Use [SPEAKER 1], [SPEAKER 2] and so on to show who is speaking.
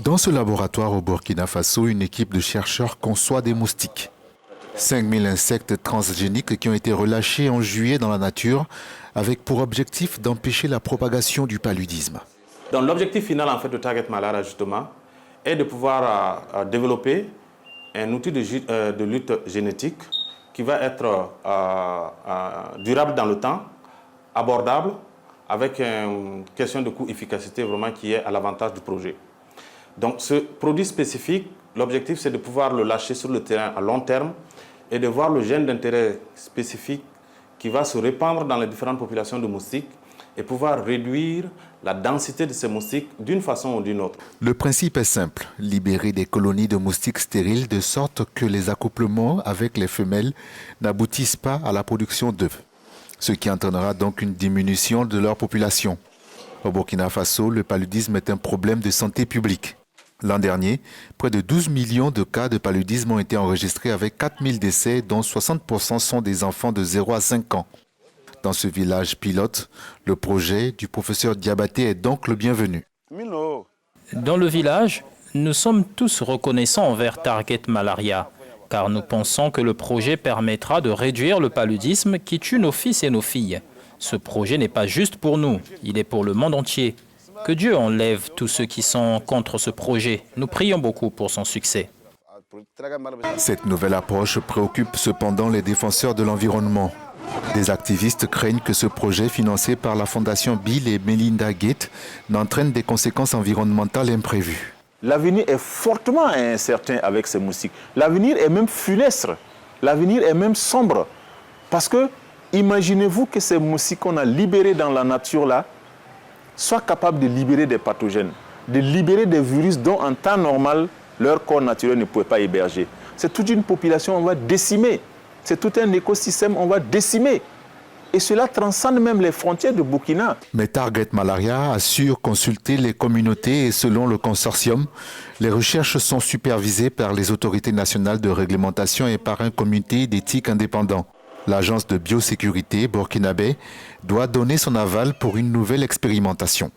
[SPEAKER 1] Dans ce laboratoire au Burkina Faso, une équipe de chercheurs conçoit des moustiques. 5000 insectes transgéniques qui ont été relâchés en juillet dans la nature avec pour objectif d'empêcher la propagation du paludisme.
[SPEAKER 2] Donc l'objectif final en fait, de Target Malaria justement est de pouvoir développer un outil de lutte génétique qui va être durable dans le temps, abordable, avec une question de coût-efficacité vraiment qui est à l'avantage du projet. Donc ce produit spécifique, l'objectif c'est de pouvoir le lâcher sur le terrain à long terme et de voir le gène d'intérêt spécifique qui va se répandre dans les différentes populations de moustiques et pouvoir réduire la densité de ces moustiques d'une façon ou d'une autre.
[SPEAKER 1] Le principe est simple, libérer des colonies de moustiques stériles de sorte que les accouplements avec les femelles n'aboutissent pas à la production d'œufs, ce qui entraînera donc une diminution de leur population. Au Burkina Faso, le paludisme est un problème de santé publique. L'an dernier, près de 12 millions de cas de paludisme ont été enregistrés avec 4000 décès, dont 60% sont des enfants de 0 à 5 ans. Dans ce village pilote, le projet du professeur Diabaté est donc le bienvenu.
[SPEAKER 3] Dans le village, nous sommes tous reconnaissants envers Target Malaria, car nous pensons que le projet permettra de réduire le paludisme qui tue nos fils et nos filles. Ce projet n'est pas juste pour nous, il est pour le monde entier. Que Dieu enlève tous ceux qui sont contre ce projet. Nous prions beaucoup pour son succès.
[SPEAKER 1] Cette nouvelle approche préoccupe cependant les défenseurs de l'environnement. Des activistes craignent que ce projet financé par la fondation Bill et Melinda Gates n'entraîne des conséquences environnementales imprévues.
[SPEAKER 4] L'avenir est fortement incertain avec ces moustiques. L'avenir est même funeste. L'avenir est même sombre. Parce que, imaginez-vous que ces moustiques qu'on a libérés dans la nature là, soient capables de libérer des pathogènes, de libérer des virus dont en temps normal, leur corps naturel ne pouvait pas héberger. C'est toute une population qu'on va décimer. C'est tout un écosystème qu'on va décimer. Et cela transcende même les frontières de Burkina.
[SPEAKER 1] Mais Target Malaria assure consulter les communautés et selon le consortium, les recherches sont supervisées par les autorités nationales de réglementation et par un comité d'éthique indépendant. L'agence de biosécurité burkinabé doit donner son aval pour une nouvelle expérimentation.